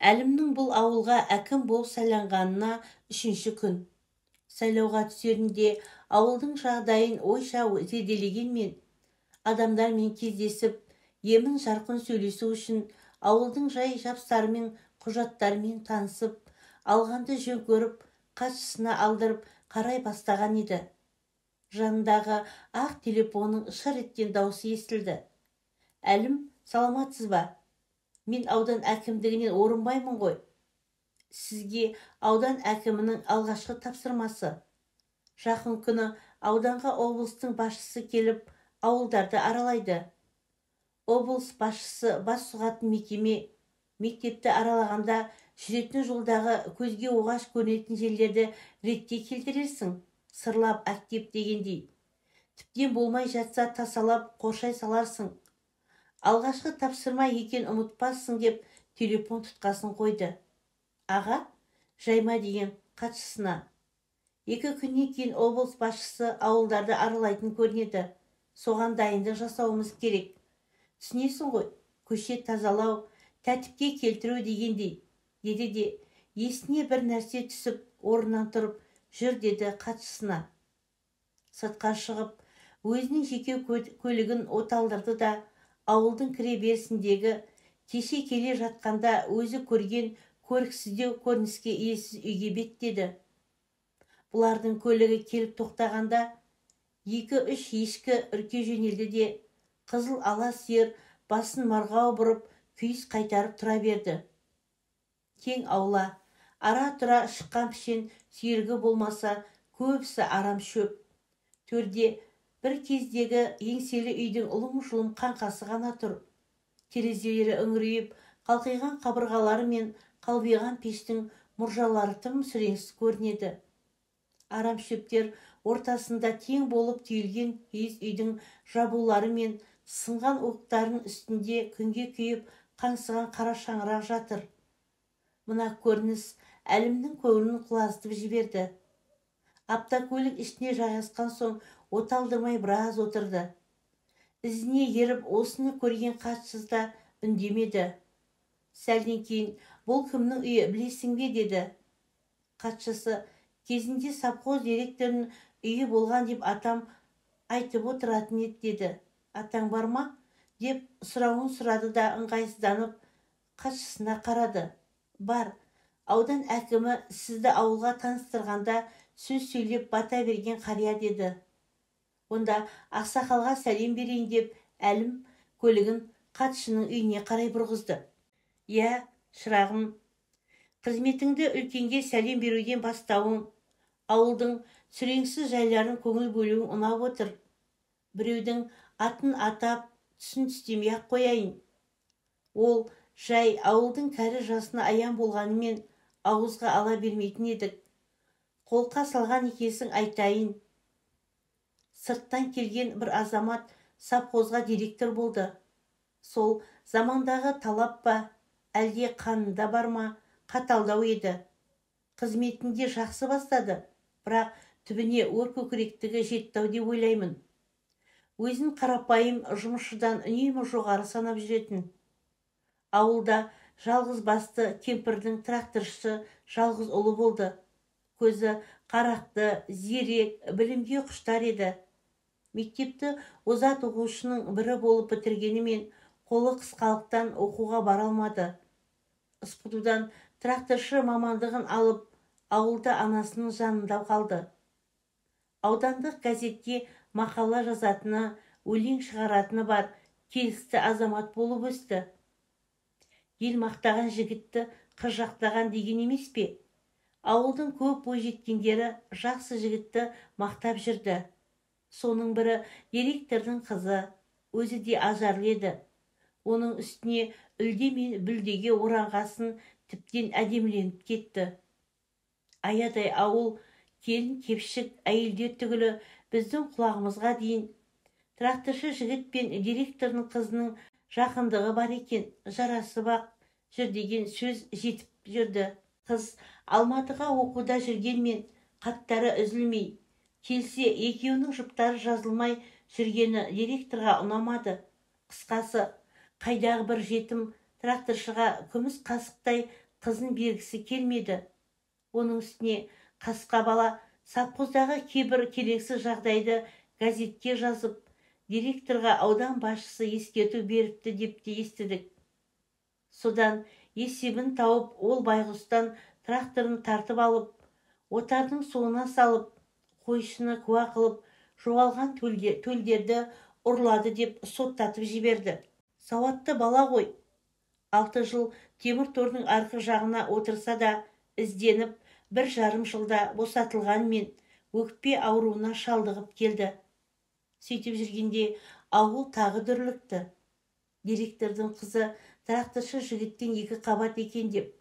Әлімнің бұл ауылға әкім болып сайланғанына 3-ші күн. Сайлауға түсерінде ауылдың жағдайын ойша зерделегенмен, адамдармен кездесіп, емін жарқын сөйлесу үшін ауылдың жай жапсарымен құжаттарымен танысып, алғанды жөн көріп, хатшысына алдырып қарай бастаған еді. Жанындағы ақ телефонның шыр еткен даусы естілді. Әлім, саламатсыз ба? Мен аудан әкімдігінен орынбаймын ғой. Сізге аудан әкімінің алғашқы тапсырмасы. Жақын күні ауданға облыстың басшысы келіп, ауылдарды аралайды. Облыс басшысы бас сұғатын мектепті аралағанда жүретін жолдағы көзге оғаш көрінетін жерлерді ретке келтірерсің, сырлап әктеп дегендей. Тіптен болмай жатса тасалап қоршай саларсың. Алғашқы тапсырма екен ұмытпассың деп телефон тұтқасын қойды. Аға, жайма деген хатшысына. 2 күннен кейін облыс басшысы ауылдарды аралайтын көрінеді. Соған дайындық жасауымыз керек. Түсінесің ғой, көше тазалау, тәртіпке келтіру дегендей. Деді де, есіне бір нәрсе түсіп, орнынан тұрып, жүр деді хатшысына. Сыртқа шығып, өзінің жеке көлігін оталдырды да, ауылдың кіре берісіндегі кеше келе жатқанда өзі көрген көріксіздеу көрініске иесіз үйге беттеді. Бұлардың көлігі келіп тоқтағанда 2-3 ешкі үрке жөнелді де, қызыл ала сиыр басын марғау бұрып күйіс қайтарып тұра берді. Кең аула, ара-тұра шыққан пішен сүйіргі болмаса, көбісі арам шөп. Төрде бір кездегі еңселі үйдің ұлым-жұлым қаңқасы ғана тұр. Терезелері үңірейіп, қалқиған қабырғалары мен қалбиған пештің мұржалары тым сүреңсіз көрінеді. Арам шөптер ортасында тең болып түйілген киіз үйдің жабулары мен сынған оқтарының үстінде күнге күйіп қаңсыған қара шаңырақ жатыр. Мына көрініс Әлімнің көңілін құлазытып жіберді. Автокөлік ішіне жайғасқан соң оталдырмай біраз отырды. Ізіне еріп осыны көрген хатшысы да үндемеді. Сәлден кейін, бұл кімнің үйі білесің бе деді. Хатшысы, кезінде совхоз директорының үйі болған деп атам айтып отыратын еді деді. Атаң бар ма? Деп сұрауын сұрады да ыңғайсызданып хатшысына қарады. Бар, аудан әкімі сізді ауылға таныстырғанда сөз сөйлеп бата берген қария деді. Онда ақсақалға сәлем берейін деп Әлім көлігін хатшының үйіне қарай бұрғызды. Я, шырағым, қызметіңді үлкенге сәлем беруден бастауың, ауылдың сүреңсіз жайларын көңіл бөлуің ұнап отыр. Біреудің атын атап, түсін түстемей ақ қояйын. Ол жай ауылдың кәрі жасына аян болғанымен ауызға ала бермейтін едік. Қолқа салған екесің айтайын. Сырттан келген бір азамат совхозға директор болды. Сол замандағы талап па, әлде қанында бар ма, қаталдау еді. Қызметінде жақсы бастады, бірақ түбіне өр көкіректігі жетті деп ойлаймын. Өзін қарапайым жұмысшыдан үнемі жоғары санап жүретін. Ауылда жалғыз басты кемпірдің тракторшысы жалғыз ұлы болды. Көзі қарақты, зерек, білімге құштар еді. Мектепті озат оқушының бірі болып бітіргенімен қолы қысқалықтан оқуға бара алмады. СПТУ-дан тракторшы мамандығын алып, ауылда анасының жанында қалды. Аудандық газетке мақала жазатыны, өлең шығаратыны бар келісті азамат болып өсті. Ел мақтаған жігітті қыз жақтаған деген емес пе? Ауылдың көп бойжеткендері жақсы жігітті мақтап жүрді. Соның бірі директордың қызы, өзі де ажарлы еді. Оның үстіне үлде мен бүлдеге оранғасын тіптен әдеміленіп кетті. Аядай ауыл, келін кепшік әйелдер түгілі біздің құлағымызға дейін. Тракторшы жігіт пен директордың қызының жақындығы бар екен, жарасы бақ жүр деген сөз жетіп жүрді. Қыз Алматыға оқуда жүргенмен хаттары үзілмей, келсе екеуінің жұптары жазылмай жүргені директорға ұнамады. Қысқасы, қайдағы бір жетім тракторшыға күміс қасықтай қызын бергісі келмеді. Оның үстіне қасқа бала совхоздағы кейбір керексіз жағдайды газетке жазып, директорға аудан басшысы ескерту беріпті деп те естідік. Содан есебін тауып, ол байғұстан тракторын тартып алып, отардың суына салып, қойшыны куә қылып, жоғалған төлдерді ұрлады деп соттатып жіберді. Сауатты бала ғой. 6 жыл темір тордың арғы жағына отырса да, ізденіп, 1,5 жылда босатылғанмен өкпе ауруына шалдығып келді. Сөйтіп жүргенде ауыл тағы дүрлікті. Директордың қызы тракторшы жігіттен 2 қабат екен деп.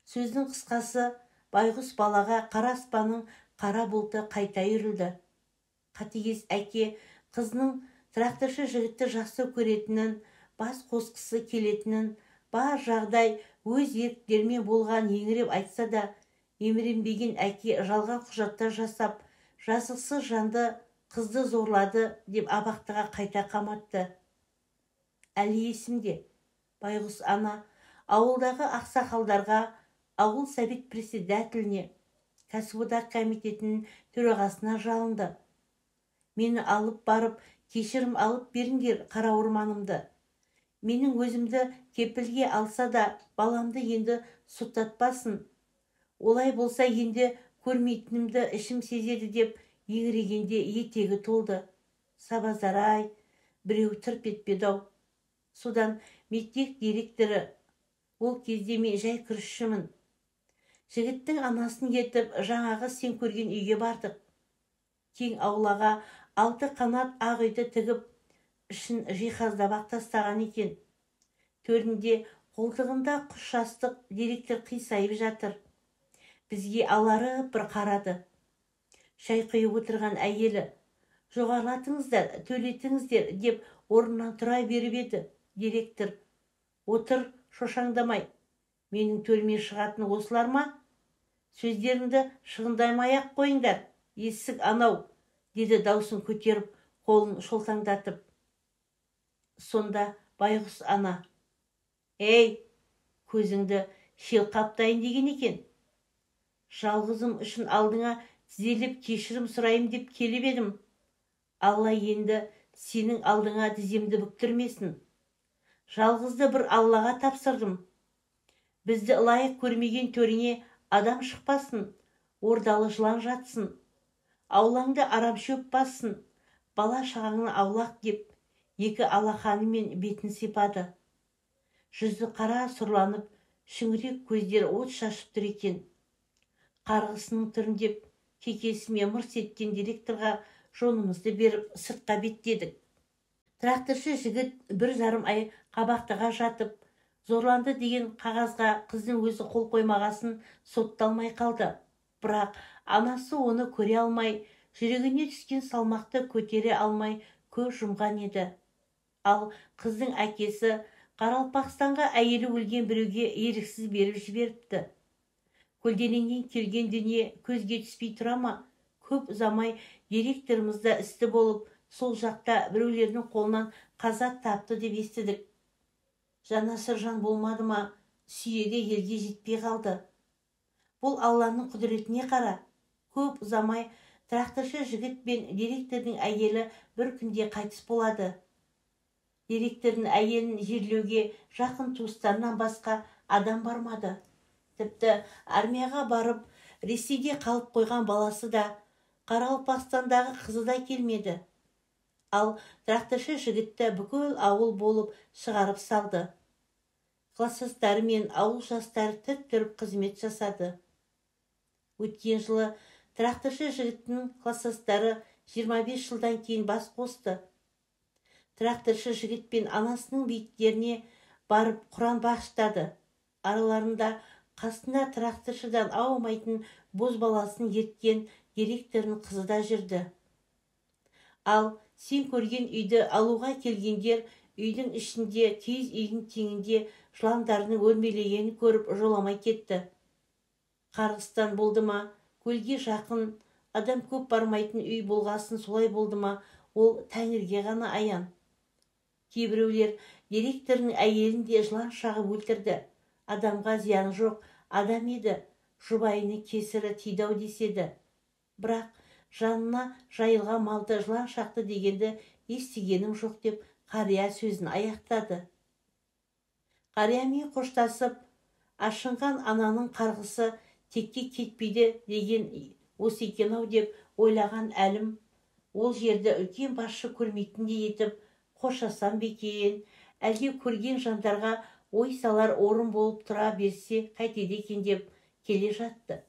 Сөздің қысқасы, байғұс балаға қара аспанның қара бұлты қайта үйірілді. Қатыгез әке қызының тракторшы жігітті жақсы көретінін, бас қосқысы келетінін, бар жағдай өз еріктерімен болған еңіреп айтса да, еміренбеген әке жалған құжаттар жасап, жазықсыз жанды қызды зорлады деп абақтыға қайта қаматты. Әлі есімде, байғұс ана ауылдағы ақсақалдарға, ауыл совет председателіне, кәсіподақ комитетінің төрағасына жалынды. Мені алып барып, кешірім алып беріңдер қара орманымды. Менің өзімді кепілге алса да, баламды енді соттатпасын. Олай болса енді көрмейтінімді ішім сезеді деп еңірегенде етегі толды. Сабазар-ай, біреу тырп етпеді-ау. Содан мектеп директоры, ол кезде мен жай күрішшімін. Жігіттің анасын ертіп, жаңағы сен көрген үйге бардық. Кең аулаға 6 қанат ақ үйді тігіп, ішін жиһаздап тастаған екен. Төрінде қолтығында құс жастық директор қисайып жатыр. Бізге аларып бір қарады. Шай құйып отырған әйелі, жоғарлатыңыздар, төлетіңіздер деп орнынан тұра беріп еді. Директор, отыр, шошаңдамай. Менің төлме шығатын осылар ма? Сөздеріңді шығындаймай-ақ қойыңдар. Есік анау, деді даусын көтеріп, қолын шолтаңдатып. Сонда байғұс ана, ей, көзіңді шел қаптайын деген екен. Жалғызым үшін алдыңа тізеліп кешірім сұрайым деп келіп едім. Алла енді сенің алдыңа тіземді бүктірмесін. Жалғызды бір Аллаға тапсырдым. Бізді лайық көрмеген төріне адам шықпасын, ордалы жылан жатсын. Аулаңды арам шөп бассын, бала шағаңны аулақ деп, 2 алақанымен бетін сипады. Жүзі қара сұрланып, шүңірек көздер от шашып тұр екен. Қарғысының түріндеп, кекесіме мырс еткен директорға жонымызды беріп сыртқа беттедік. Тракторшы жігіт 1,5 ай қабақтыға жатып, зорланды деген қағазға қыздың өзі қол қоймағасын сотталмай қалды. Бірақ анасы оны көре алмай, жүрегіне түскен салмақты көтере алмай көз жұмған еді. Ал қыздың әкесі Қаралпақстанға әйелі өлген біреуге еріксіз беріп жіберіпті. Көлденеңнен келген дүние көзге түспей тұра ма? Көп ұзамай директорымызда істі болып, сол жақта біреулердің қолынан қаза тапты деп естідік. Жанасыр жан болмады ма, сүйегі елге жетпей қалды. Бұл Алланың құдіретіне қара. Көп ұзамай тракторшы жігіт пен директордың әйелі бір күнде қайтыс болады. Директордың әйелін жерлеуге жақын туыстарынан басқа адам бармады. Тіпті армияға барып, Ресейде қалып қойған баласы да, Қаралпақстандағы қызы да келмеді. Ал тракторшы жігітті бүкіл ауыл болып шығарып салды. Кластастары мен ауыл жастары тіріп қызмет жасады. Өткен жылы тракторшы жігіттің кластастары 25 жылдан кейін бас қосты. Тракторшы жігіт пен анасының бейіттеріне барып Құран бағыштады. Араларында қасында тракторшыдан аумайтын бозбаласын ерткен директорының қызы да жүрді. Ал сен көрген үйді алуға келгендер үйдің ішінде киіз үйдің теңінде жыландарының өрмелегенін көріп жоламай кетті. Қарғыстан болды ма, көлге жақын, адам көп бармайтын үй болғасын солай болды ма, ол Тәңірге ғана аян. Кейбіреулер директорының әйелін де жылан шағып өлтірді. Адамға зиян жоқ адам еді, жұбайының кесірі тиді-ау деседі. Бірақ жанына жайылған малды жылан шақты дегенді естігенім жоқ деп қария сөзін аяқтады. Қариямен қоштасып, ашынған ананың қарғысы текке кетпейді деген осы екен-ау деп ойлаған әлім, ол жерді үлкен басшы көрмейтіндей етіп қоштассам ба екен, әлде көрген жандарға ой салар орын болып тұра берсе қайтеді екен деп келе жатты.